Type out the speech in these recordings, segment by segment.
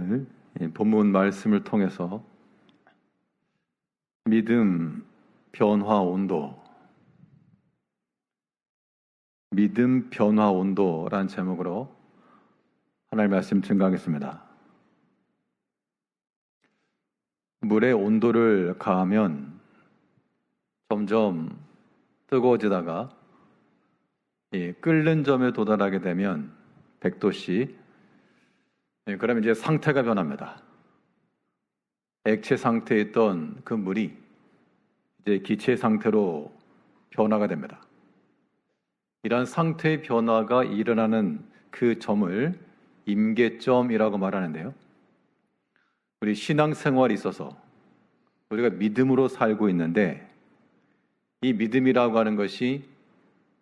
오늘 본문 말씀을 통해서 믿음, 변화, 온도, 믿음, 변화, 온도라는 제목으로 하나님의 말씀 증거하겠습니다. 물의 온도를 가하면 점점 뜨거워지다가 끓는 점에 도달하게 되면 100도씨, 그러면 이제 상태가 변합니다. 액체 상태에 있던 그 물이 이제 기체 상태로 변화가 됩니다. 이러한 상태의 변화가 일어나는 그 점을 임계점이라고 말하는데요. 우리 신앙생활에 있어서 우리가 믿음으로 살고 있는데 이 믿음이라고 하는 것이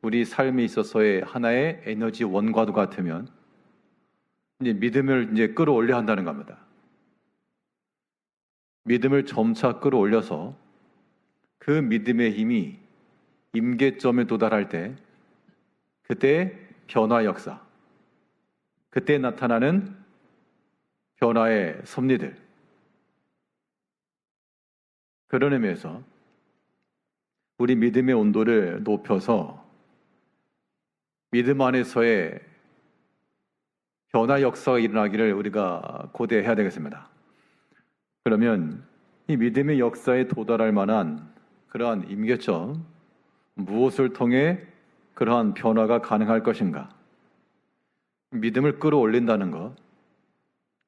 우리 삶에 있어서의 하나의 에너지 원과도 같으면 이제 믿음을 이제 끌어올려야 한다는 겁니다. 믿음을 점차 끌어올려서 그 믿음의 힘이 임계점에 도달할 때 그때 변화 역사, 그때 나타나는 변화의 섭리들, 그런 의미에서 우리 믿음의 온도를 높여서 믿음 안에서의 변화 역사가 일어나기를 우리가 고대해야 되겠습니다. 그러면 이 믿음의 역사에 도달할 만한 그러한 임계점, 무엇을 통해 그러한 변화가 가능할 것인가? 믿음을 끌어올린다는 것,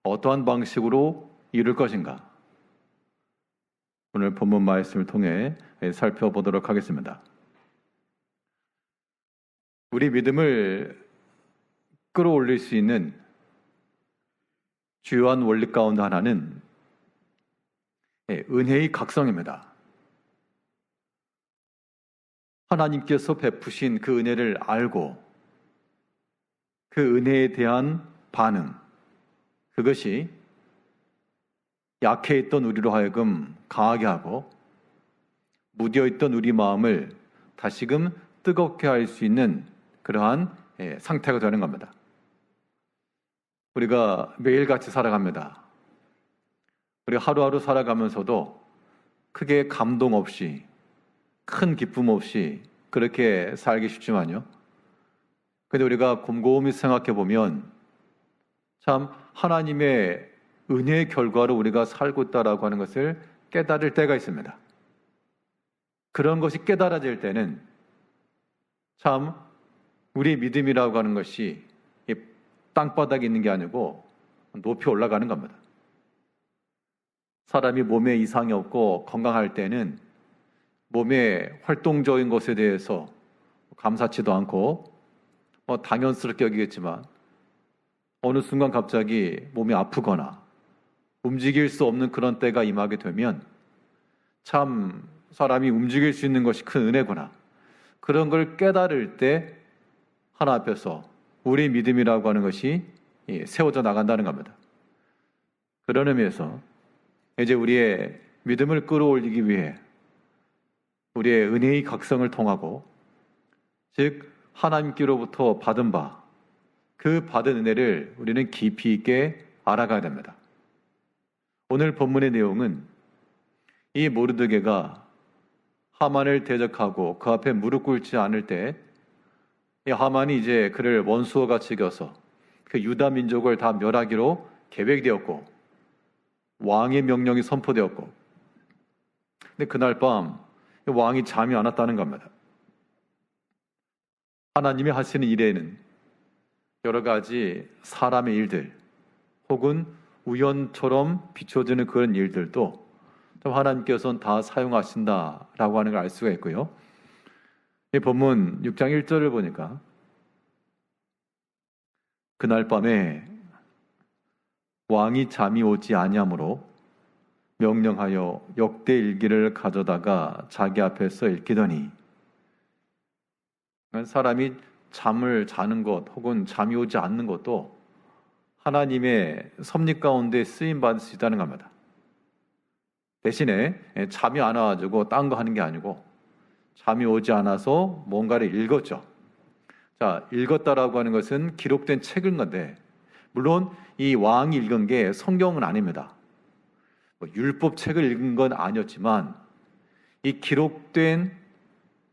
어떠한 방식으로 이룰 것인가? 오늘 본문 말씀을 통해 살펴보도록 하겠습니다. 우리 믿음을 끌어올릴 수 있는 주요한 원리 가운데 하나는 은혜의 각성입니다. 하나님께서 베푸신 그 은혜를 알고 그 은혜에 대한 반응, 그것이 약해 있던 우리로 하여금 강하게 하고 무뎌 있던 우리 마음을 다시금 뜨겁게 할 수 있는 그러한 상태가 되는 겁니다. 우리가 매일같이 살아갑니다. 우리가 하루하루 살아가면서도 크게 감동 없이, 큰 기쁨 없이 그렇게 살기 쉽지만요. 근데 우리가 곰곰이 생각해 보면 참 하나님의 은혜의 결과로 우리가 살고 있다라고 하는 것을 깨달을 때가 있습니다. 그런 것이 깨달아질 때는 참 우리의 믿음이라고 하는 것이 땅바닥에 있는 게 아니고 높이 올라가는 겁니다. 사람이 몸에 이상이 없고 건강할 때는 몸의 활동적인 것에 대해서 감사치도 않고 당연스럽게 여기겠지만 어느 순간 갑자기 몸이 아프거나 움직일 수 없는 그런 때가 임하게 되면 참 사람이 움직일 수 있는 것이 큰 은혜구나. 그런 걸 깨달을 때 하나 앞에서 우리 믿음이라고 하는 것이 세워져 나간다는 겁니다. 그런 의미에서 이제 우리의 믿음을 끌어올리기 위해 우리의 은혜의 각성을 통하고 즉 하나님께로부터 받은 바, 그 받은 은혜를 우리는 깊이 있게 알아가야 됩니다. 오늘 본문의 내용은 이 모르드게가 하만을 대적하고 그 앞에 무릎 꿇지 않을 때 이 하만이 이제 그를 원수와 같이 여겨서 그 유다 민족을 다 멸하기로 계획되었고 왕의 명령이 선포되었고 근데 그날 밤 왕이 잠이 안 왔다는 겁니다. 하나님이 하시는 일에는 여러 가지 사람의 일들 혹은 우연처럼 비춰지는 그런 일들도 하나님께서는 다 사용하신다라고 하는 걸 알 수가 있고요. 이 본문 6장 1절을 보니까 그날 밤에 왕이 잠이 오지 아니하므로 명령하여 역대 일기를 가져다가 자기 앞에서 읽히더니 사람이 잠을 자는 것 혹은 잠이 오지 않는 것도 하나님의 섭리 가운데 쓰임 받을 수 있다는 겁니다. 대신에 잠이 안 와가지고 딴 거 하는 게 아니고 잠이 오지 않아서 뭔가를 읽었죠. 자, 읽었다라고 하는 것은 기록된 책인 건데 물론 이 왕이 읽은 게 성경은 아닙니다. 율법책을 읽은 건 아니었지만 이 기록된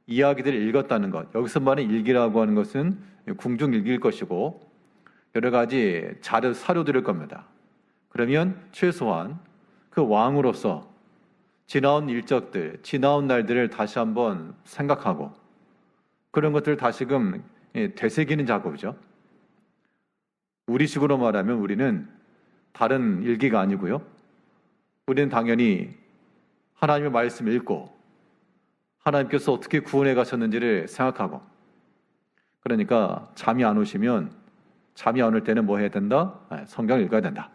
이야기들을 읽었다는 것, 여기서 말하는 일기라고 하는 것은 궁중일기일 것이고 여러 가지 사료들일 겁니다. 그러면 최소한 그 왕으로서 지나온 일적들, 지나온 날들을 다시 한번 생각하고 그런 것들을 다시금 되새기는 작업이죠. 우리식으로 말하면 우리는 다른 일기가 아니고요. 우리는 당연히 하나님의 말씀을 읽고 하나님께서 어떻게 구원해 가셨는지를 생각하고, 그러니까 잠이 안 오시면 잠이 안 올 때는 뭐 해야 된다? 성경을 읽어야 된다.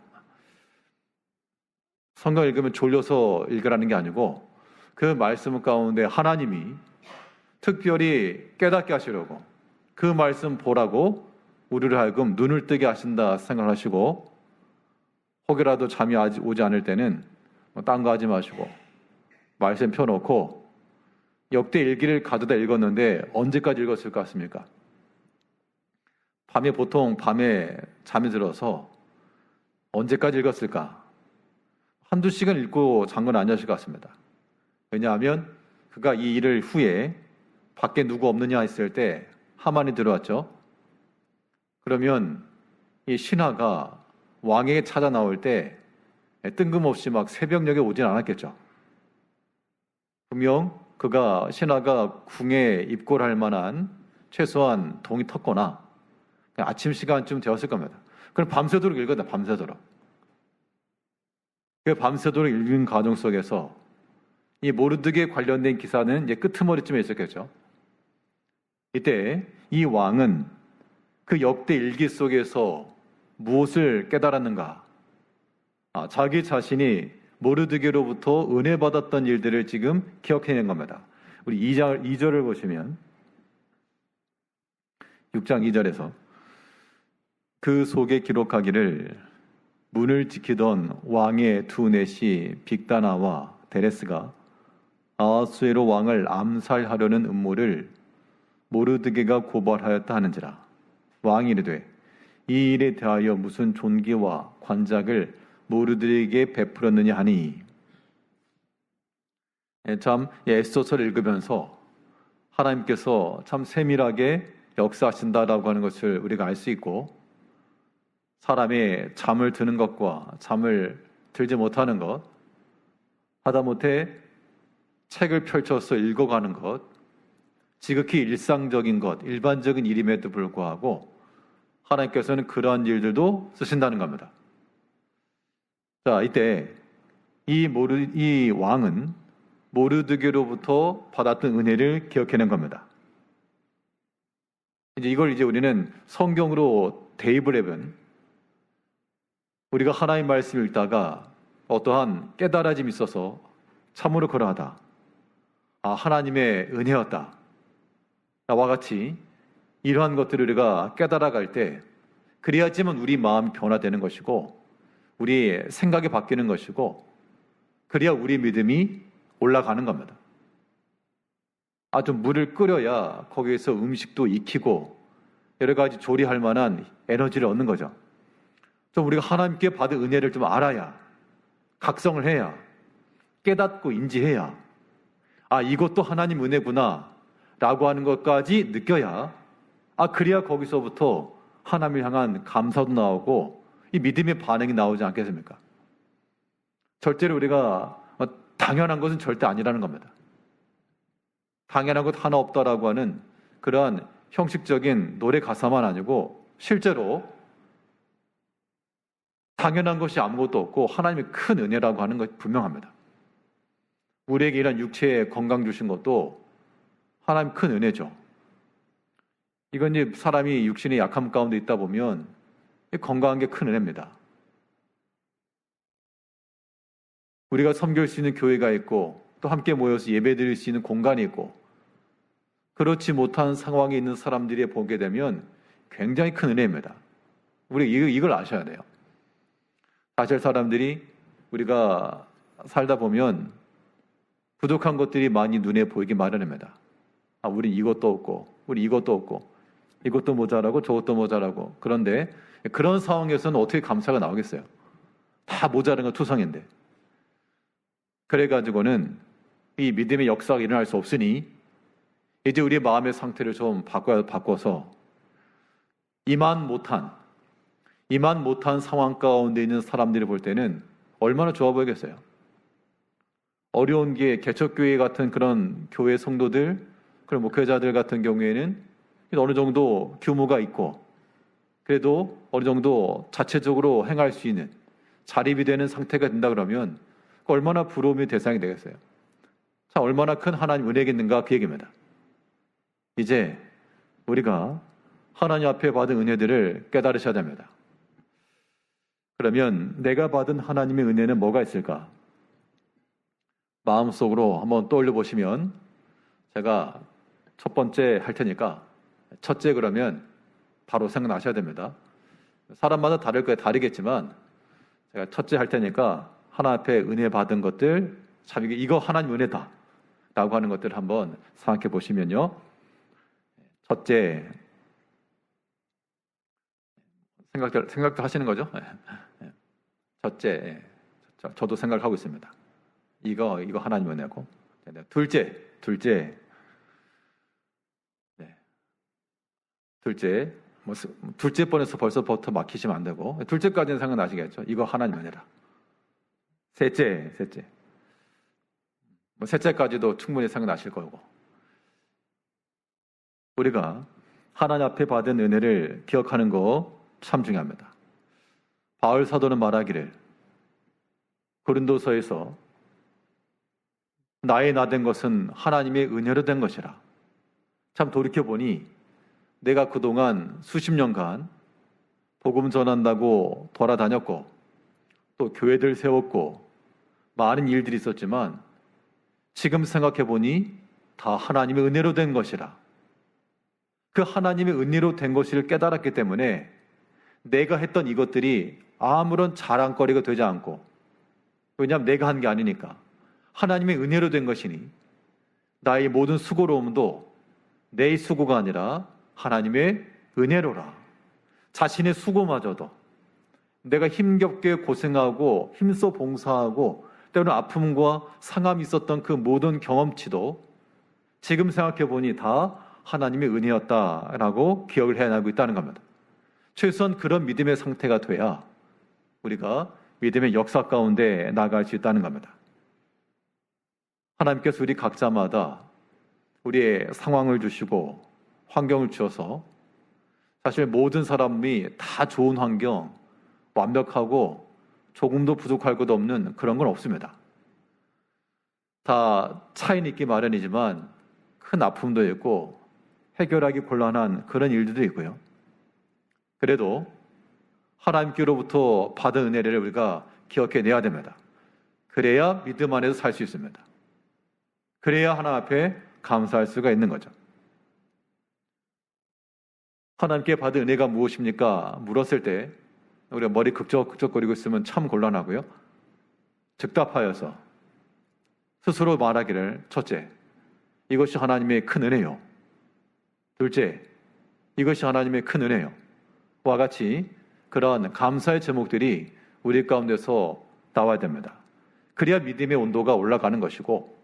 성경을 읽으면 졸려서 읽으라는 게 아니고 그 말씀 가운데 하나님이 특별히 깨닫게 하시려고 그 말씀 보라고 우리를 하여금 눈을 뜨게 하신다 생각하시고, 혹여라도 잠이 오지 않을 때는 딴 거 하지 마시고 말씀 펴놓고 역대 일기를 가져다 읽었는데 언제까지 읽었을 것 같습니까? 보통 밤에 잠이 들어서 언제까지 읽었을까? 한두 시간 읽고 잔 건 아니었을 것 같습니다. 왜냐하면 그가 이 일을 후에 밖에 누구 없느냐 했을 때 하만이 들어왔죠. 그러면 이 신하가 왕에게 찾아 나올 때 뜬금없이 막 새벽녘에 오진 않았겠죠. 분명 신하가 궁에 입골할 만한 최소한 동이 텄거나 아침 시간쯤 되었을 겁니다. 그럼 밤새도록 읽었다, 밤새도록. 그 밤새도록 읽은 과정 속에서 이 모르드게 관련된 기사는 이제 끄트머리쯤에 있었겠죠. 이때 이 왕은 그 역대 일기 속에서 무엇을 깨달았는가? 자기 자신이 모르드게로부터 은혜 받았던 일들을 지금 기억해낸 겁니다. 우리 2절을 보시면 6장 2절에서 그 속에 기록하기를 문을 지키던 왕의 두 넷이 빅다나와 데레스가 아하수에로 왕을 암살하려는 음모를 모르드게가 고발하였다 하는지라. 왕이 이르되 이 일에 대하여 무슨 존귀와 관작을 모르드게에게 베풀었느냐 하니, 참 에스더서를 읽으면서 하나님께서 참 세밀하게 역사하신다라고 하는 것을 우리가 알 수 있고, 사람의 잠을 드는 것과 잠을 들지 못하는 것, 하다못해 책을 펼쳐서 읽어가는 것, 지극히 일상적인 것, 일반적인 일임에도 불구하고 하나님께서는 그러한 일들도 쓰신다는 겁니다. 자, 이때 이 왕은 모르드게로부터 받았던 은혜를 기억해낸 겁니다. 이걸 우리는 성경으로 대입을 해본, 우리가 하나님 말씀을 읽다가 어떠한 깨달아짐이 있어서 참으로 그러하다, 하나님의 은혜였다, 나와 같이 이러한 것들을 우리가 깨달아갈 때 그래야지만 우리 마음이 변화되는 것이고 우리 생각이 바뀌는 것이고, 그래야 우리 믿음이 올라가는 겁니다. 좀 물을 끓여야 거기에서 음식도 익히고 여러 가지 조리할 만한 에너지를 얻는 거죠. 좀 우리가 하나님께 받은 은혜를 좀 알아야, 각성을 해야, 깨닫고 인지해야 이것도 하나님 은혜구나 라고 하는 것까지 느껴야, 그래야 거기서부터 하나님을 향한 감사도 나오고 이 믿음의 반응이 나오지 않겠습니까? 절대로 우리가 당연한 것은 절대 아니라는 겁니다. 당연한 것 하나 없다라고 하는 그러한 형식적인 노래 가사만 아니고 실제로 당연한 것이 아무것도 없고 하나님의 큰 은혜라고 하는 것이 분명합니다. 우리에게 이런 육체의 건강 주신 것도 하나님 큰 은혜죠. 이건 이제 사람이 육신의 약함 가운데 있다 보면 건강한 게 큰 은혜입니다. 우리가 섬길 수 있는 교회가 있고 또 함께 모여서 예배드릴 수 있는 공간이 있고, 그렇지 못한 상황에 있는 사람들이 보게 되면 굉장히 큰 은혜입니다. 우리 이걸 아셔야 돼요. 사실 사람들이 우리가 살다 보면 부족한 것들이 많이 눈에 보이기 마련입니다. 우리 이것도 없고 우리 이것도 없고 이것도 모자라고 저것도 모자라고. 그런데 그런 상황에서는 어떻게 감사가 나오겠어요? 다 모자란 거 투성인데. 그래가지고는 이 믿음의 역사가 일어날 수 없으니 이제 우리의 마음의 상태를 좀 바꿔서 이만 못한 상황 가운데 있는 사람들이 볼 때는 얼마나 좋아 보이겠어요? 어려운 게 개척교회 같은 그런 교회 성도들, 그런 목회자들 같은 경우에는 어느 정도 규모가 있고 그래도 어느 정도 자체적으로 행할 수 있는 자립이 되는 상태가 된다 그러면 얼마나 부러움의 대상이 되겠어요? 자, 얼마나 큰 하나님 은혜겠는가 그 얘기입니다. 이제 우리가 하나님 앞에 받은 은혜들을 깨달으셔야 됩니다. 그러면 내가 받은 하나님의 은혜는 뭐가 있을까? 마음속으로 한번 떠올려 보시면 제가 첫 번째 할 테니까 첫째 그러면 바로 생각나셔야 됩니다. 사람마다 다를 거예요. 다르겠지만 제가 첫째 할 테니까 하나님 앞에 은혜 받은 것들 참 이거 하나님 은혜다 라고 하는 것들 한번 생각해 보시면요. 첫째 생각도 하시는 거죠? 첫째 저도 생각하고 있습니다. 이거 하나님 은혜고 둘째 둘째 번에서 벌써부터 막히시면 안 되고 둘째까지는 생각나시겠죠? 이거 하나님 은혜라. 셋째 셋째까지도 충분히 생각나실 거고 우리가 하나님 앞에 받은 은혜를 기억하는 거 참 중요합니다. 바울 사도는 말하기를 고린도서에서 나의 나 된 것은 하나님의 은혜로 된 것이라. 참 돌이켜보니 내가 그동안 수십 년간 복음 전한다고 돌아다녔고 또 교회들 세웠고 많은 일들이 있었지만 지금 생각해보니 다 하나님의 은혜로 된 것이라. 그 하나님의 은혜로 된 것을 깨달았기 때문에 내가 했던 이것들이 아무런 자랑거리가 되지 않고 왜냐하면 내가 한 게 아니니까 하나님의 은혜로 된 것이니 나의 모든 수고로움도 내 수고가 아니라 하나님의 은혜로라. 자신의 수고마저도 내가 힘겹게 고생하고 힘써 봉사하고 때로는 아픔과 상함이 있었던 그 모든 경험치도 지금 생각해보니 다 하나님의 은혜였다라고 기억을 해나가고 있다는 겁니다. 최소한 그런 믿음의 상태가 돼야 우리가 믿음의 역사 가운데 나아갈 수 있다는 겁니다. 하나님께서 우리 각자마다 우리의 상황을 주시고 환경을 주셔서 사실 모든 사람이 다 좋은 환경, 완벽하고 조금도 부족할 것 없는 그런 건 없습니다. 다 차이는 있기 마련이지만 큰 아픔도 있고 해결하기 곤란한 그런 일들도 있고요. 그래도 하나님께로부터 받은 은혜를 우리가 기억해내야 됩니다. 그래야 믿음 안에서 살 수 있습니다. 그래야 하나님 앞에 감사할 수가 있는 거죠. 하나님께 받은 은혜가 무엇입니까? 물었을 때 우리가 머리 극적극적거리고 있으면 참 곤란하고요. 즉답하여서 스스로 말하기를 첫째, 이것이 하나님의 큰 은혜요. 둘째, 이것이 하나님의 큰 은혜요. 와 같이 그런 감사의 제목들이 우리 가운데서 나와야 됩니다. 그래야 믿음의 온도가 올라가는 것이고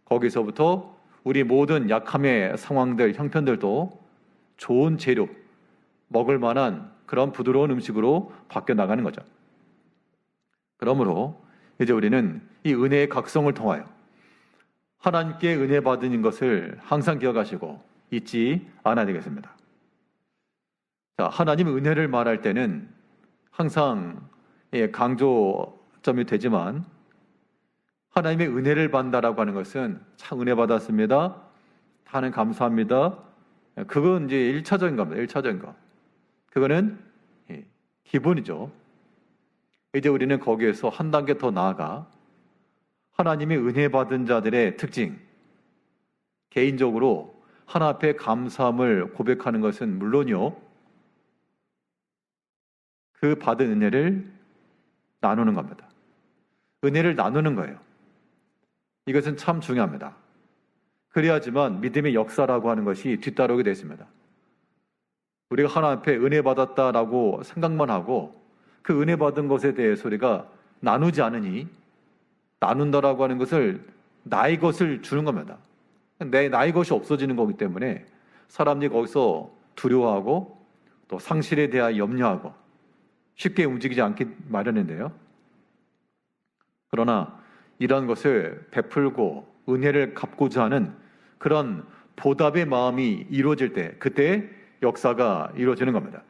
거기서부터 우리 모든 약함의 상황들, 형편들도 좋은 재료, 먹을 만한 그런 부드러운 음식으로 바뀌어 나가는 거죠. 그러므로 이제 우리는 이 은혜의 각성을 통하여 하나님께 은혜 받은 것을 항상 기억하시고 잊지 않아야 되겠습니다. 자, 하나님의 은혜를 말할 때는 항상 강조점이 되지만 하나님의 은혜를 받는다라고 하는 것은 참 은혜 받았습니다. 하나님 감사합니다. 그건 이제 1차적인 겁니다. 1차적인 거. 그거는 기본이죠. 이제 우리는 거기에서 한 단계 더 나아가 하나님의 은혜 받은 자들의 특징, 개인적으로 하나님 앞에 감사함을 고백하는 것은 물론이요. 그 받은 은혜를 나누는 겁니다. 은혜를 나누는 거예요. 이것은 참 중요합니다. 그래야지만 믿음의 역사라고 하는 것이 뒤따르게 되어 있습니다. 우리가 하나님 앞에 은혜 받았다라고 생각만 하고 그 은혜 받은 것에 대해서 우리가 나누지 않으니, 나눈다라고 하는 것을 나의 것을 주는 겁니다. 나의 것이 없어지는 거기 때문에 사람들이 거기서 두려워하고 또 상실에 대하여 염려하고 쉽게 움직이지 않기 마련인데요. 그러나 이런 것을 베풀고 은혜를 갚고자 하는 그런 보답의 마음이 이루어질 때, 그때 역사가 이루어지는 겁니다.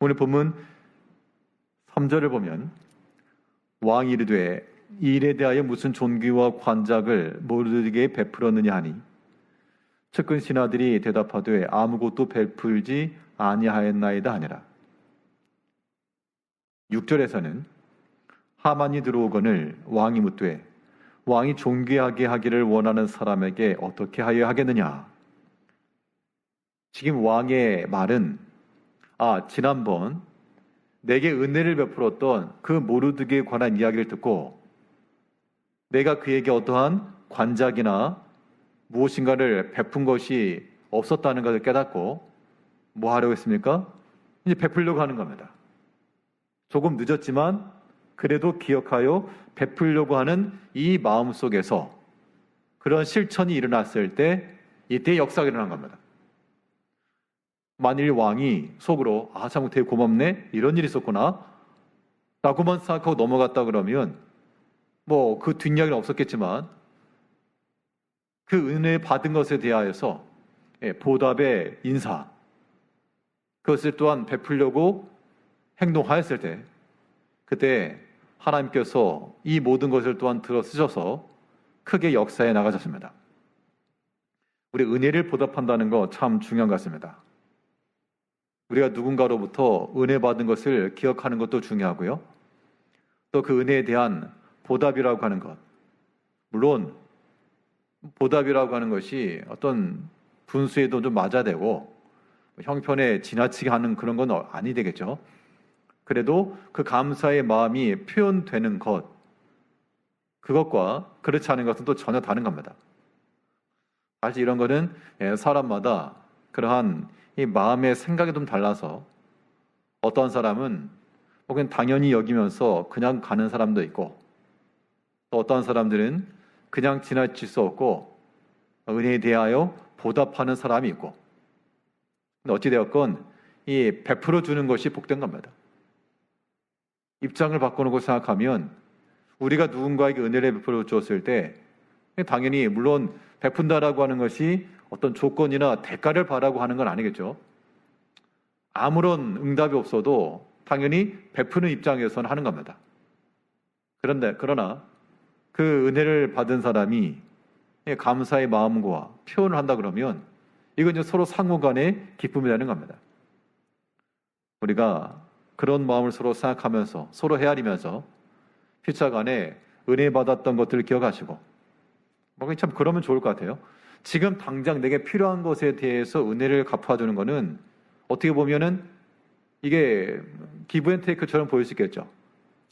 오늘 본문 3절을 보면 왕이 이르되 이 일에 대하여 무슨 존귀와 관작을 모르게 베풀었느냐 하니 측근 신하들이 대답하되 아무것도 베풀지 아니하였나이다 하니라. 6절에서는 하만이 들어오거늘 왕이 묻되 왕이 존귀하게 하기를 원하는 사람에게 어떻게 하여 하겠느냐. 지금 왕의 말은 지난번 내게 은혜를 베풀었던 그 모르드게에 관한 이야기를 듣고 내가 그에게 어떠한 관작이나 무엇인가를 베푼 것이 없었다는 것을 깨닫고 뭐 하려고 했습니까? 이제 베풀려고 하는 겁니다. 조금 늦었지만 그래도 기억하여 베풀려고 하는 이 마음 속에서 그런 실천이 일어났을 때 이때 역사가 일어난 겁니다. 만일 왕이 속으로 참 되게 고맙네, 이런 일이 있었구나 라고만 생각하고 넘어갔다 그러면 뭐 그 뒷이야기는 없었겠지만 그 은혜 받은 것에 대하여서 보답의 인사, 그것을 또한 베풀려고 행동하였을 때 그때 하나님께서 이 모든 것을 또한 들어 쓰셔서 크게 역사에 나가셨습니다. 우리 은혜를 보답한다는 거 참 중요한 것 같습니다. 우리가 누군가로부터 은혜 받은 것을 기억하는 것도 중요하고요. 또 그 은혜에 대한 보답이라고 하는 것, 물론 보답이라고 하는 것이 어떤 분수에도 좀 맞아야 되고 형편에 지나치게 하는 그런 건 아니 되겠죠. 그래도 그 감사의 마음이 표현되는 것, 그것과 그렇지 않은 것은 또 전혀 다른 겁니다. 사실 이런 거는 사람마다 그러한 이 마음의 생각이 좀 달라서 어떤 사람은 그냥 당연히 여기면서 그냥 가는 사람도 있고 또 어떤 사람들은 그냥 지나칠 수 없고 은혜에 대하여 보답하는 사람이 있고, 근데 어찌되었건 이 베풀어 주는 것이 복된 겁니다. 입장을 바꿔놓고 생각하면 우리가 누군가에게 은혜를 베풀어 주었을 때 당연히 물론 베푼다라고 하는 것이 어떤 조건이나 대가를 바라고 하는 건 아니겠죠. 아무런 응답이 없어도 당연히 베푸는 입장에서는 하는 겁니다. 그러나 그 은혜를 받은 사람이 감사의 마음과 표현을 한다 그러면 이건 이제 서로 상호 간의 기쁨이 되는 겁니다. 우리가 그런 마음을 서로 생각하면서 서로 헤아리면서 피차 간에 은혜 받았던 것들을 기억하시고 참 그러면 좋을 것 같아요. 지금 당장 내게 필요한 것에 대해서 은혜를 갚아주는 거는 어떻게 보면은 이게 기브앤테이크처럼 보일 수 있겠죠.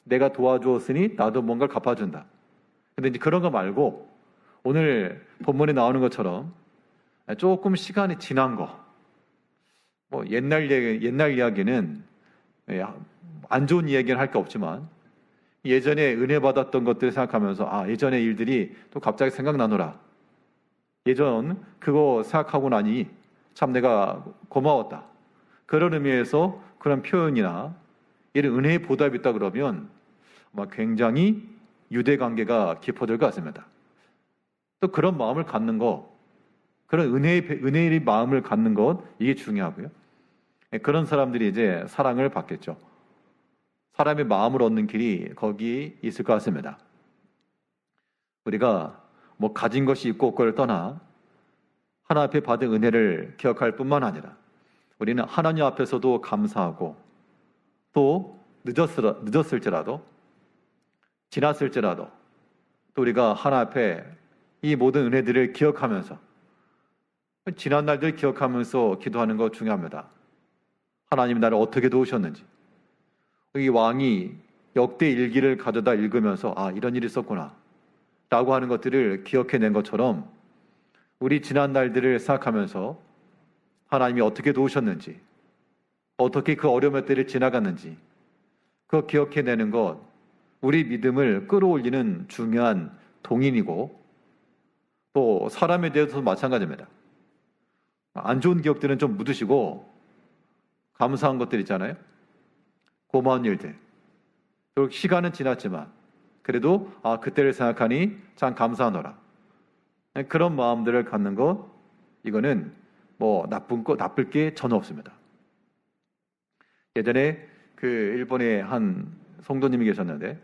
내가 도와주었으니 나도 뭔가를 갚아준다. 근데 이제 그런 거 말고 오늘 본문에 나오는 것처럼 조금 시간이 지난 거, 뭐 옛날 이야기는 안 좋은 이야기는 할 게 없지만 예전에 은혜 받았던 것들을 생각하면서 예전의 일들이 또 갑자기 생각나노라. 예전 그거 생각하고 나니 참 내가 고마웠다. 그런 의미에서 그런 표현이나 이런 은혜의 보답이 있다 그러면 아마 굉장히 유대 관계가 깊어질 것 같습니다. 또 그런 마음을 갖는 것, 그런 은혜의 마음을 갖는 것, 이게 중요하고요. 그런 사람들이 이제 사랑을 받겠죠. 사람의 마음을 얻는 길이 거기 있을 것 같습니다. 우리가 뭐 가진 것이 있고 없고를 떠나 하나님 앞에 받은 은혜를 기억할 뿐만 아니라 우리는 하나님 앞에서도 감사하고 또 늦었을지라도 지났을지라도 또 우리가 하나님 앞에 이 모든 은혜들을 기억하면서 지난 날들 기억하면서 기도하는 거 중요합니다. 하나님이 나를 어떻게 도우셨는지, 이 왕이 역대 일기를 가져다 읽으면서 이런 일이 있었구나 라고 하는 것들을 기억해낸 것처럼 우리 지난 날들을 생각하면서 하나님이 어떻게 도우셨는지, 어떻게 그 어려움의 때를 지나갔는지 그거 기억해내는 것, 우리 믿음을 끌어올리는 중요한 동인이고, 또 사람에 대해서도 마찬가지입니다. 안 좋은 기억들은 좀 묻으시고 감사한 것들 있잖아요. 고마운 일들. 그리고 시간은 지났지만 그래도 그때를 생각하니 참 감사하노라. 그런 마음들을 갖는 것, 이거는 뭐 나쁠 게 전혀 없습니다. 예전에 그 일본에 한 성도님이 계셨는데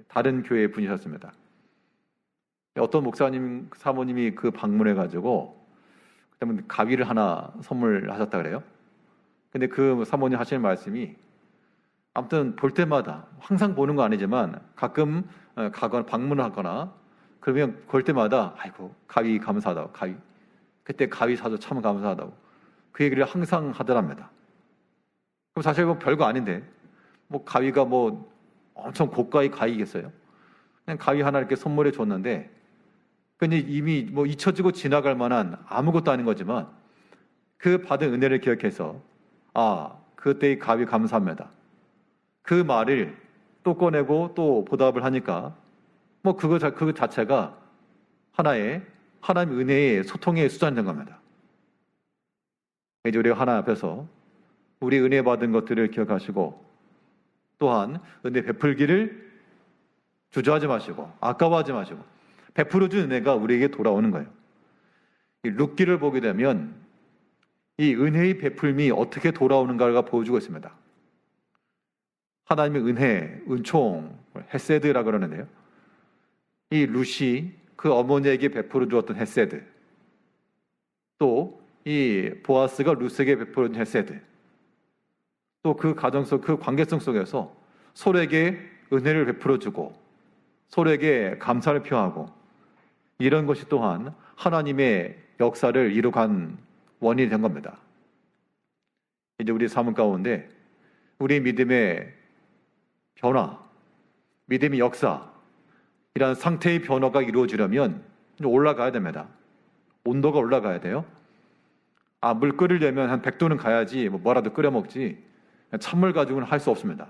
다른 교회 분이셨습니다. 어떤 목사님 사모님이 그 방문해가지고 그다음에 가위를 하나 선물하셨다 그래요. 근데 그 사모님 하시는 말씀이, 아무튼 볼 때마다, 항상 보는 거 아니지만 가끔 가거나 방문을 하거나 그러면 볼 때마다 아이고 가위 감사하다고, 가위 그때 가위 사줘 참 감사하다고 그 얘기를 항상 하더랍니다. 그럼 사실 뭐 별거 아닌데 뭐 가위가 뭐 엄청 고가의 가위겠어요? 그냥 가위 하나 이렇게 선물해 줬는데 근데 이미 뭐 잊혀지고 지나갈 만한 아무것도 아닌 거지만 그 받은 은혜를 기억해서 그때의 가위 감사합니다. 그 말을 또 꺼내고 또 보답을 하니까 뭐 그거 자체가 하나의 하나님의 은혜의 소통의 수단이 된 겁니다. 이제 우리가 하나님 앞에서 우리 은혜 받은 것들을 기억하시고 또한 은혜 베풀기를 주저하지 마시고 아까워하지 마시고 베풀어 준 은혜가 우리에게 돌아오는 거예요. 이 룻기를 보게 되면 이 은혜의 베풀미 어떻게 돌아오는가가 보여주고 있습니다. 하나님의 은혜, 은총, 헤세드라 그러는데요. 이 룻이 그 어머니에게 베풀어 주었던 헤세드, 또 이 보아스가 룻에게 베풀어 준 헤세드, 또 그 가정 속, 그 관계성 속에서 서로에게 은혜를 베풀어 주고 서로에게 감사를 표하고, 이런 것이 또한 하나님의 역사를 이루간 원인이 된 겁니다. 이제 우리 삶 가운데 우리 믿음의 변화, 믿음의 역사, 이런 상태의 변화가 이루어지려면 올라가야 됩니다. 온도가 올라가야 돼요. 물 끓이려면 한 100도는 가야지 뭐라도 끓여 먹지 찬물 가지고는 할 수 없습니다.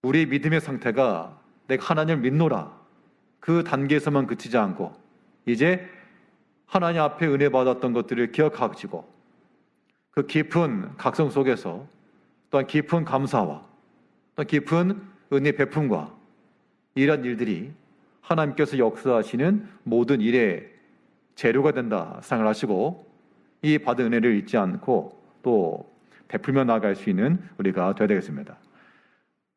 우리 믿음의 상태가 내가 하나님을 믿노라 그 단계에서만 그치지 않고 이제 하나님 앞에 은혜 받았던 것들을 기억하시고 그 깊은 각성 속에서 또한 깊은 감사와 또 깊은 은혜 베품과 이런 일들이 하나님께서 역사하시는 모든 일의 재료가 된다 생각을 하시고 이 받은 은혜를 잊지 않고 또 베풀며 나아갈 수 있는 우리가 되어야 되겠습니다.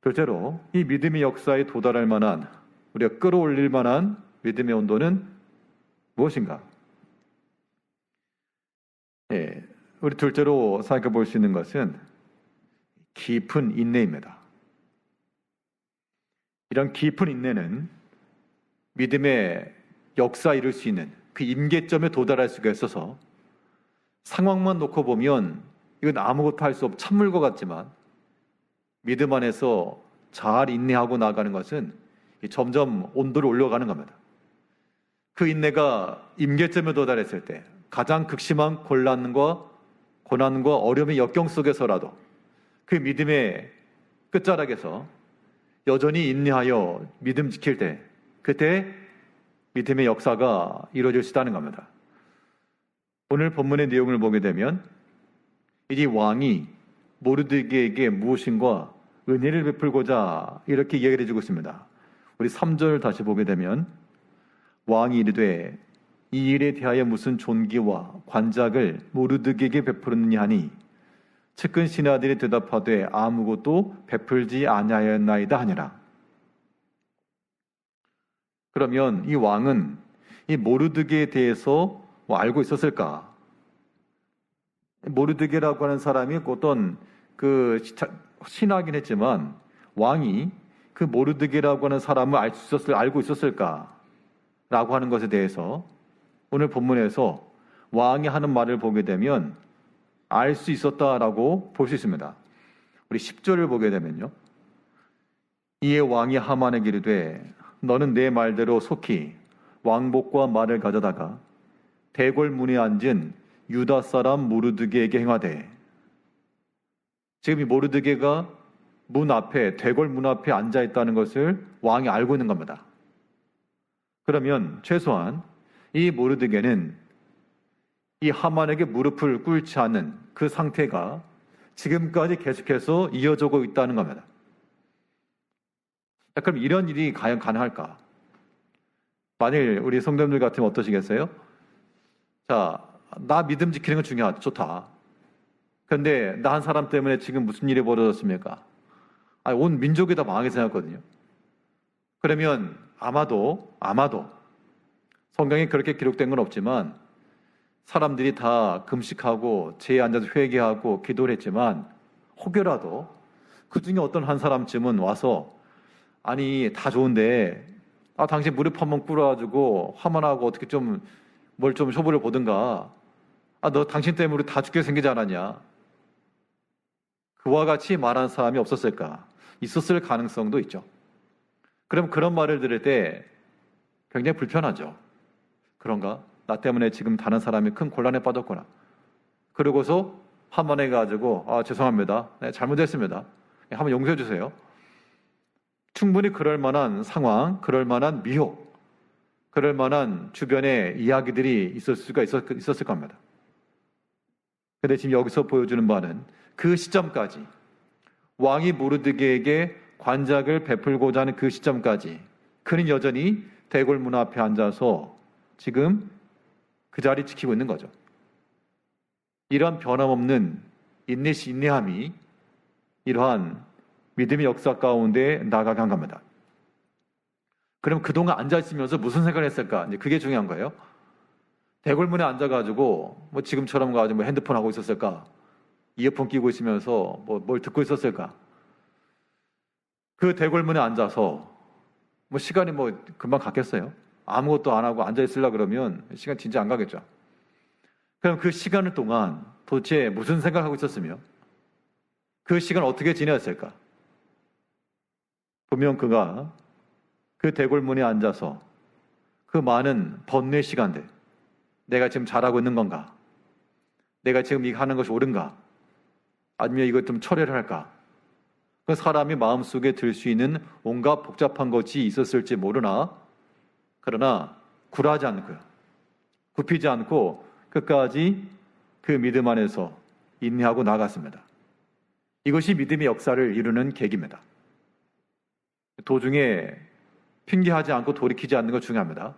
둘째로 이 믿음의 역사에 도달할 만한, 우리가 끌어올릴 만한 믿음의 온도는 무엇인가? 우리 둘째로 생각해 볼 수 있는 것은 깊은 인내입니다. 이런 깊은 인내는 믿음의 역사에 이룰 수 있는 그 임계점에 도달할 수가 있어서 상황만 놓고 보면 이건 아무것도 할 수 없고 찬물과 같지만 믿음 안에서 잘 인내하고 나가는 것은 점점 온도를 올려가는 겁니다. 그 인내가 임계점에 도달했을 때 가장 극심한 고난과 어려움의 역경 속에서라도 그 믿음의 끝자락에서 여전히 인내하여 믿음 지킬 때 그때 믿음의 역사가 이루어질 수 있다는 겁니다. 오늘 본문의 내용을 보게 되면 이 왕이 모르드게에게 무엇인가 은혜를 베풀고자 이렇게 이야기를 해주고 있습니다. 우리 3절 다시 보게 되면 왕이 이르되 이 일에 대하여 무슨 존귀와 관작을 모르드게에게 베풀었느냐 하니 측근 신하들이 대답하되 아무것도 베풀지 아니하였나이다 하니라. 그러면 이 왕은 이 모르드게에 대해서 알고 있었을까? 모르드게라고 하는 사람이 어떤 그 신하긴 했지만 왕이 그 모르드게라고 하는 사람을 알고 있었을까? 라고 하는 것에 대해서 오늘 본문에서 왕이 하는 말을 보게 되면 알 수 있었다라고 볼 수 있습니다. 우리 10절을 보게 되면요. 이에 왕이 하만에게 이르되 너는 내 말대로 속히 왕복과 말을 가져다가 대궐 문에 앉은 유다 사람 모르드게에게 행하되. 지금 이 모르드게가 문 앞에, 대궐 문 앞에 앉아 있다는 것을 왕이 알고 있는 겁니다. 그러면 최소한 이 모르드게는 이 하만에게 무릎을 꿇지 않는 그 상태가 지금까지 계속해서 이어지고 있다는 겁니다. 그럼 이런 일이 과연 가능할까? 만일 우리 성도님들 같으면 어떠시겠어요? 자, 나 믿음 지키는 건 중요하다. 좋다. 그런데 나 한 사람 때문에 지금 무슨 일이 벌어졌습니까? 온 민족이 다 망하게 생겼거든요. 그러면 아마도 성경에 그렇게 기록된 건 없지만 사람들이 다 금식하고 제에 앉아서 회개하고 기도를 했지만 혹여라도 그 중에 어떤 한 사람쯤은 와서 아니 다 좋은데 당신 무릎 한번 꿇어가지고 화만하고 어떻게 좀 뭘 좀 쇼부를 보든가 너 당신 때문에 우리 다 죽게 생기지 않았냐? 그와 같이 말한 사람이 없었을까? 있었을 가능성도 있죠. 그럼 그런 말을 들을 때 굉장히 불편하죠. 그런가? 나 때문에 지금 다른 사람이 큰 곤란에 빠졌구나. 그러고서 한번해가지고 죄송합니다. 네, 잘못했습니다. 한번 용서해 주세요. 충분히 그럴 만한 상황, 그럴 만한 미혹, 그럴 만한 주변에 이야기들이 있었을 겁니다. 근데 지금 여기서 보여주는 바는 그 시점까지 왕이 모르드게에게 관작을 베풀고자 하는 그 시점까지 그는 여전히 대궐 문 앞에 앉아서 지금 그 자리 지키고 있는 거죠. 이러한 변함없는 인내함이 이러한 믿음의 역사 가운데 나가게 한 겁니다. 그럼 그동안 앉아있으면서 무슨 생각을 했을까? 이제 그게 중요한 거예요. 대궐문에 앉아가지고 지금처럼 가지고 핸드폰 하고 있었을까? 이어폰 끼고 있으면서 뭘 듣고 있었을까? 그 대궐문에 앉아서 시간이 금방 갔겠어요? 아무것도 안 하고 앉아있으려고 그러면 시간 진짜 안 가겠죠. 그럼 그 시간을 동안 도대체 무슨 생각을 하고 있었으며 그 시간 어떻게 지냈을까? 분명 그가 그 대궐문에 앉아서 그 많은 번뇌 시간들, 내가 지금 잘하고 있는 건가? 내가 지금 이거 하는 것이 옳은가? 아니면 이거 좀 철회를 할까? 그 사람이 마음속에 들 수 있는 온갖 복잡한 것이 있었을지 모르나 그러나 굴하지 않고요. 굽히지 않고 끝까지 그 믿음 안에서 인내하고 나갔습니다. 이것이 믿음의 역사를 이루는 계기입니다. 도중에 핑계하지 않고 돌이키지 않는 것 중요합니다.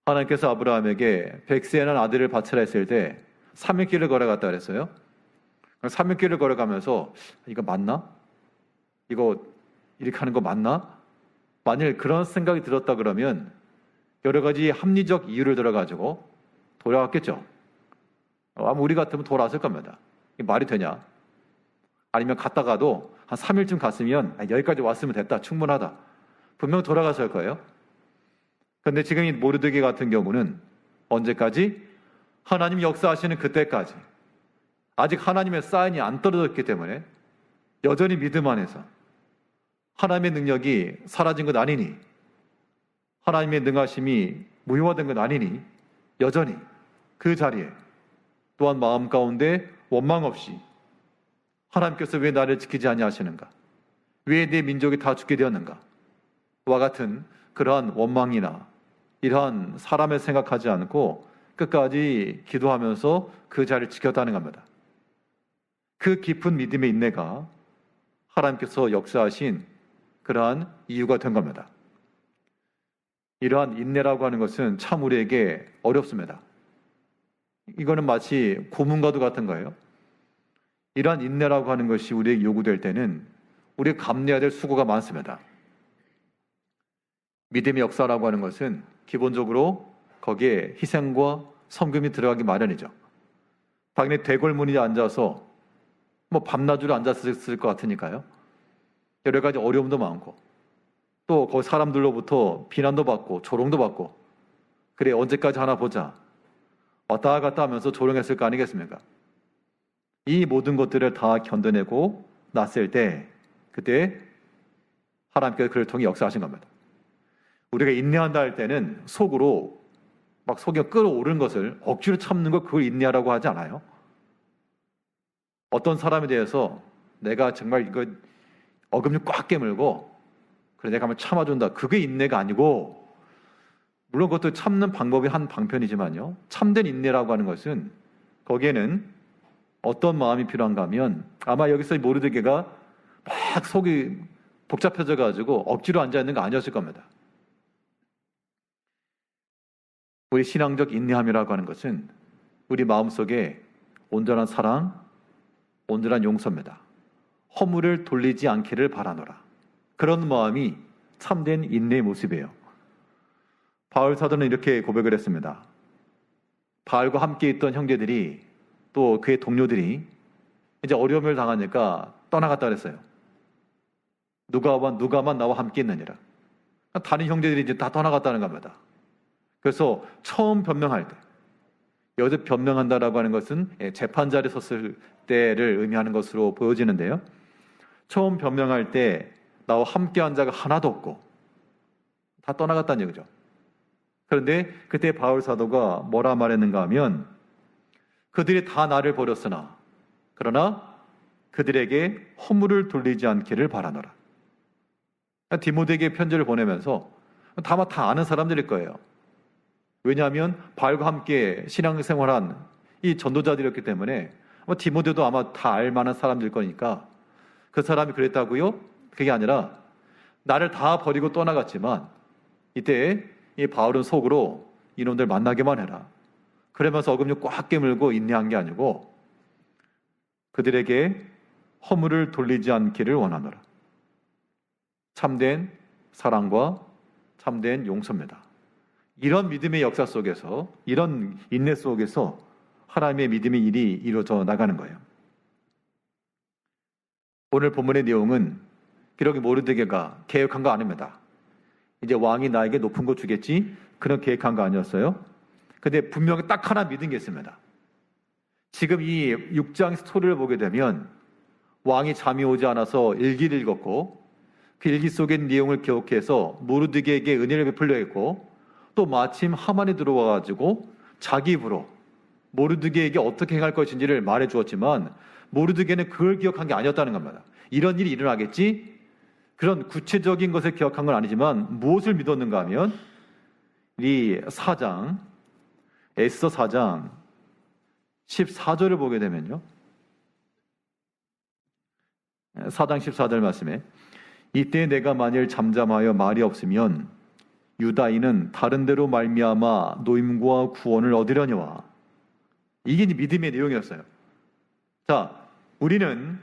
하나님께서 아브라함에게 100세의 아들을 바치라 했을 때 3일길을 걸어갔다 그랬어요. 3일길을 걸어가면서 이거 맞나? 이거 이렇게 하는 거 맞나? 만일 그런 생각이 들었다 그러면 여러 가지 합리적 이유를 들어가지고 돌아갔겠죠. 아마 우리 같으면 돌아왔을 겁니다. 이게 말이 되냐? 아니면 갔다가도 한 3일쯤 갔으면 여기까지 왔으면 됐다. 충분하다. 분명 돌아갔을 거예요. 그런데 지금 이 모르드게 같은 경우는 언제까지? 하나님 역사하시는 그때까지. 아직 하나님의 사인이 안 떨어졌기 때문에 여전히 믿음 안에서 하나님의 능력이 사라진 것 아니니, 하나님의 능하심이 무효화된 것 아니니 여전히 그 자리에 또한 마음 가운데 원망 없이 하나님께서 왜 나를 지키지 아니하시는가? 왜 내 민족이 다 죽게 되었는가? 와 같은 그러한 원망이나 이러한 사람을 생각하지 않고 끝까지 기도하면서 그 자리를 지켰다는 겁니다. 그 깊은 믿음의 인내가 하나님께서 역사하신 그러한 이유가 된 겁니다. 이러한 인내라고 하는 것은 참 우리에게 어렵습니다. 이거는 마치 고문과도 같은 거예요. 이러한 인내라고 하는 것이 우리에게 요구될 때는 우리가 감내해야 될 수고가 많습니다. 믿음의 역사라고 하는 것은 기본적으로 거기에 희생과 섬김이 들어가기 마련이죠. 당연히 대궐문에 앉아서 밤낮으로 앉았을 것 같으니까요. 여러 가지 어려움도 많고 또 거기 사람들로부터 비난도 받고 조롱도 받고 그래 언제까지 하나 보자 왔다 갔다 하면서 조롱했을 거 아니겠습니까? 이 모든 것들을 다 견뎌내고 났을 때 그때 하나님께서 그를 통해 역사하신 겁니다. 우리가 인내한다 할 때는 속으로 막 속이 끓어오르는 것을 억지로 참는 것, 그걸 인내하라고 하지 않아요? 어떤 사람에 대해서 내가 정말 이거 어금니 꽉 깨물고 그래 내가 한번 참아준다, 그게 인내가 아니고, 물론 그것도 참는 방법이 한 방편이지만요, 참된 인내라고 하는 것은 거기에는 어떤 마음이 필요한가 하면, 아마 여기서 모르드게가 막 속이 복잡해져 가지고 억지로 앉아있는 거 아니었을 겁니다. 우리 신앙적 인내함이라고 하는 것은 우리 마음속에 온전한 사랑, 온전한 용서입니다. 허물을 돌리지 않기를 바라노라. 그런 마음이 참된 인내의 모습이에요. 바울 사도는 이렇게 고백을 했습니다. 바울과 함께 있던 형제들이, 또 그의 동료들이 이제 어려움을 당하니까 떠나갔다 그랬어요. 누가만 나와 함께 있느니라. 다른 형제들이 이제 다 떠나갔다는 겁니다. 그래서 처음 변명할 때, 여기서 변명한다라고 하는 것은 재판 자리에 섰을 때를 의미하는 것으로 보여지는데요. 처음 변명할 때 나와 함께한 자가 하나도 없고 다 떠나갔다는 얘기죠. 그런데 그때 바울 사도가 뭐라 말했는가 하면, 그들이 다 나를 버렸으나 그러나 그들에게 허물을 돌리지 않기를 바라노라. 디모데에게 편지를 보내면서 다만 다 아는 사람들일 거예요. 왜냐하면 바울과 함께 신앙생활한 이 전도자들이었기 때문에 디모데도 아마 다 알만한 사람들일 거니까, 그 사람이 그랬다고요? 그게 아니라 나를 다 버리고 떠나갔지만 이때 이 바울은 속으로 이놈들 만나게만 해라, 그러면서 어금니 꽉 깨물고 인내한 게 아니고 그들에게 허물을 돌리지 않기를 원하노라. 참된 사랑과 참된 용서입니다. 이런 믿음의 역사 속에서, 이런 인내 속에서 하나님의 믿음의 일이 이루어져 나가는 거예요. 오늘 본문의 내용은 비록 모르드게가 계획한 거 아닙니다. 이제 왕이 나에게 높은 거 주겠지, 그런 계획한 거 아니었어요. 근데 분명히 딱 하나 믿은 게 있습니다. 지금 이 6장 스토리를 보게 되면 왕이 잠이 오지 않아서 일기를 읽었고, 그 일기 속의 내용을 기억해서 모르드게에게 은혜를 베풀려 했고, 또 마침 하만이 들어와가지고 자기 입으로 모르드게에게 어떻게 행할 것인지를 말해 주었지만, 모르드게는 그걸 기억한 게 아니었다는 겁니다. 이런 일이 일어나겠지, 그런 구체적인 것을 기억한 건 아니지만 무엇을 믿었는가 하면, 이 4장, 에스더 4장 14절을 보게 되면요, 4장 14절 말씀에, 이때 내가 만일 잠잠하여 말이 없으면 유다인은 다른 데로 말미암아 노임과 구원을 얻으려니와. 이게 믿음의 내용이었어요. 자, 우리는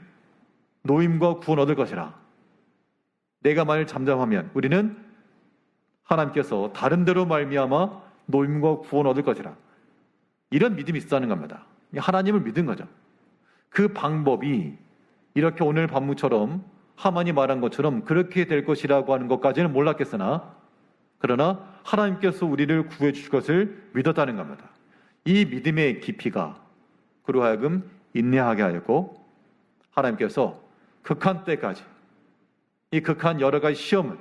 노임과 구원 얻을 것이라. 내가 만일 잠잠하면 우리는 하나님께서 다른 데로 말미암아 노임과 구원 얻을 것이라. 이런 믿음이 있다는 겁니다. 하나님을 믿은 거죠. 그 방법이 이렇게 오늘 반문처럼 하만이 말한 것처럼 그렇게 될 것이라고 하는 것까지는 몰랐겠으나, 그러나 하나님께서 우리를 구해 주실 것을 믿었다는 겁니다. 이 믿음의 깊이가 그로 하여금 인내하게 하였고, 하나님께서 극한 때까지, 이 극한 여러 가지 시험을,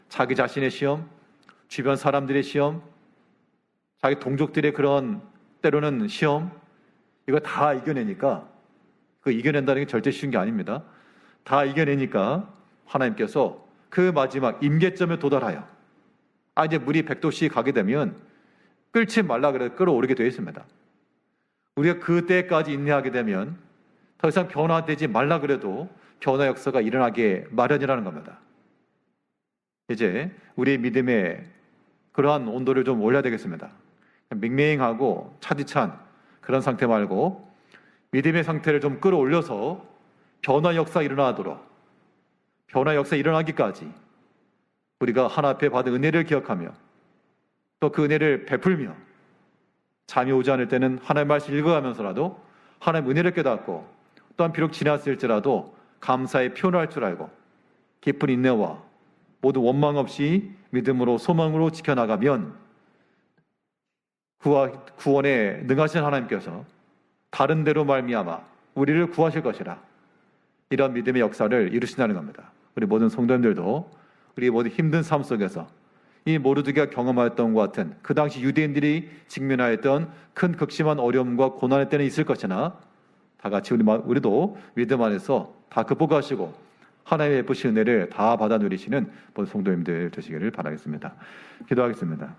자기 자신의 시험, 주변 사람들의 시험, 자기 동족들의 그런 때로는 시험, 이거 다 이겨내니까, 그 이겨낸다는 게 절대 쉬운 게 아닙니다. 다 이겨내니까 하나님께서 그 마지막 임계점에 도달하여, 이제 물이 100도씩 가게 되면 끓지 말라 그래도 끓어오르게 되어 있습니다. 우리가 그때까지 인내하게 되면 더 이상 변화되지 말라 그래도 변화 역사가 일어나게 마련이라는 겁니다. 이제 우리의 믿음의 그러한 온도를 좀 올려야 되겠습니다. 맹맹하고 차디찬 그런 상태 말고 믿음의 상태를 좀 끌어올려서 변화 역사 일어나도록, 변화 역사 일어나기까지 우리가 하나 앞에 받은 은혜를 기억하며 또 그 은혜를 베풀며, 잠이 오지 않을 때는 하나님의 말씀을 읽어가면서라도 하나님의 은혜를 깨닫고, 또한 비록 지났을지라도 감사의 표현할 줄 알고 깊은 인내와 모두 원망 없이 믿음으로 소망으로 지켜나가면 구원에 능하신 하나님께서 다른 데로 말미암아 우리를 구하실 것이라. 이런 믿음의 역사를 이루신다는 겁니다. 우리 모든 성도님들도 우리 모든 힘든 삶 속에서 이 모르드게가 경험하였던 것 같은 그 당시 유대인들이 직면하였던 큰 극심한 어려움과 고난의 때는 있을 것이나 다 같이 우리도 믿음 안에서 다 극복하시고 하나님의 예쁘신 은혜를 다 받아 누리시는 모든 성도님들 되시기를 바라겠습니다. 기도하겠습니다.